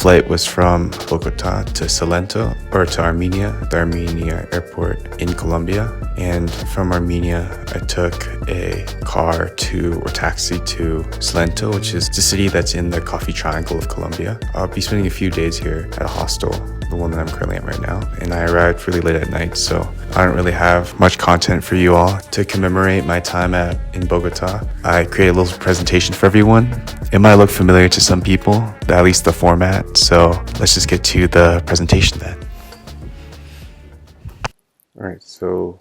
flight was from Bogota to Salento, or to Armenia, the Armenia airport in Colombia. And from Armenia, I took a taxi to Salento, which is the city that's in the coffee triangle of Colombia. I'll be spending a few days here at a hostel, the one that I'm currently at right now. And I arrived really late at night, so I don't really have much content for you all to commemorate my time in Bogota. I created a little presentation for everyone. It might look familiar to some people, at least the format, so let's just get to the presentation then. Alright, so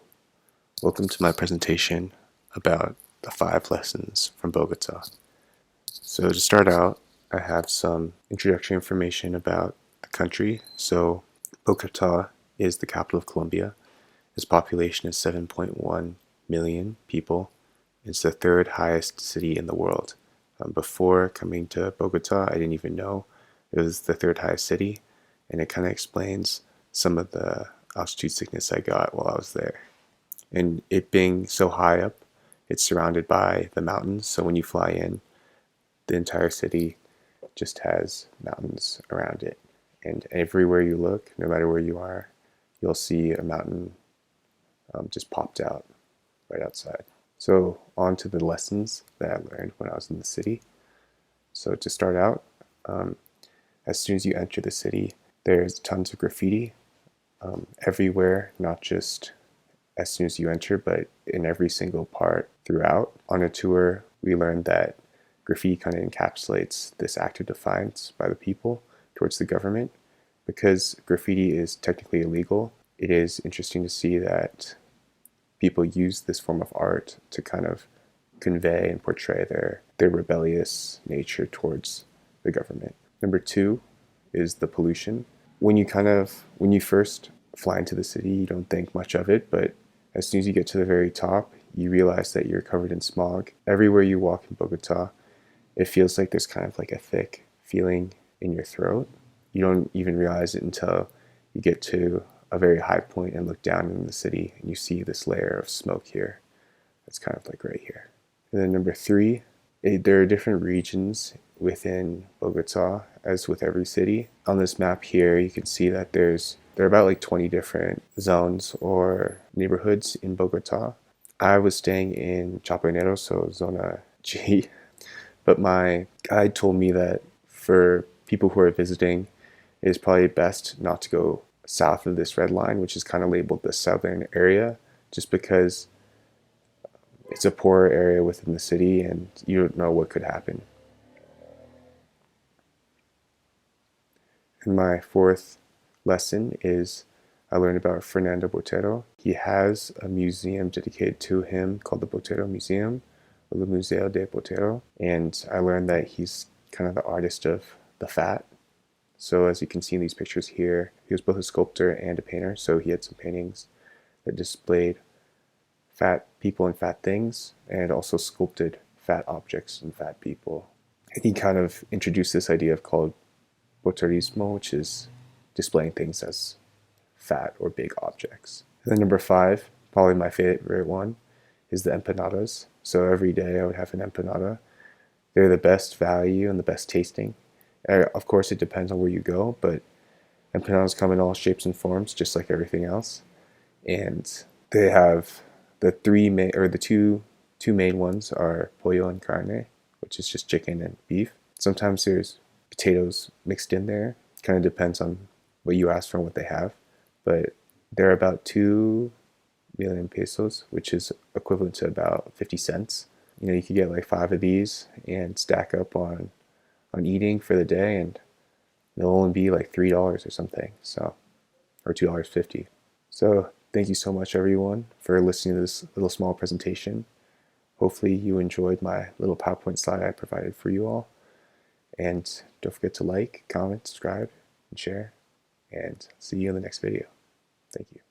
welcome to my presentation about the 5 lessons from Bogota. So to start out, I have some introductory information about the country. So Bogota is the capital of Colombia. Its population is 7.1 million people. It's the 3rd highest city in the world. Before coming to Bogota, I didn't even know it was the 3rd highest city, and it kind of explains some of the altitude sickness I got while I was there. And it being so high up, it's surrounded by the mountains, so when you fly in, the entire city just has mountains around it. And everywhere you look, no matter where you are, you'll see a mountain just popped out right outside. So on to the lessons that I learned when I was in the city. So to start out, as soon as you enter the city, there's tons of graffiti everywhere, not just as soon as you enter, but in every single part throughout. On a tour, we learned that graffiti kind of encapsulates this act of defiance by the people towards the government. Because graffiti is technically illegal, it is interesting to see that people use this form of art to kind of convey and portray their rebellious nature towards the government. Number 2 is the pollution. When you first fly into the city, you don't think much of it, but as soon as you get to the very top, you realize that you're covered in smog. Everywhere you walk in Bogota, it feels like there's kind of like a thick feeling in your throat. You don't even realize it until you get to a very high point and look down in the city and you see this layer of smoke here. It's kind of like right here. And then number 3, there are different regions within Bogota, as with every city. On this map here, you can see that there are about like 20 different zones or neighborhoods in Bogota. I was staying in Chapinero, so Zona G, but my guide told me that for people who are visiting, it is probably best not to go south of this red line, which is kind of labeled the southern area, just because it's a poorer area within the city and you don't know what could happen. And my 4th lesson is I learned about Fernando Botero. He has a museum dedicated to him called the Botero Museum, or the Museo de Botero, and I learned that he's kind of the artist of the fat. So as you can see in these pictures here, he was both a sculptor and a painter, so he had some paintings that displayed fat people and fat things, and also sculpted fat objects and fat people. And he kind of introduced this idea called boterismo, which is displaying things as fat or big objects. And then number 5, probably my favorite one, is the empanadas. So every day I would have an empanada. They're the best value and the best tasting. Of course, it depends on where you go, but empanadas come in all shapes and forms, just like everything else. And they have the two main ones are pollo and carne, which is just chicken and beef. Sometimes there's potatoes mixed in there. Kind of depends on what you ask for and what they have. But they're about 2 million pesos, which is equivalent to about 50 cents. You could get like 5 of these and stack up on eating for the day, and they'll only be like $3 or something, so, or $2.50. So thank you so much everyone for listening to this little small presentation. Hopefully you enjoyed my little PowerPoint slide I provided for you all, and don't forget to like, comment, subscribe, and share, and see you in the next video. Thank you.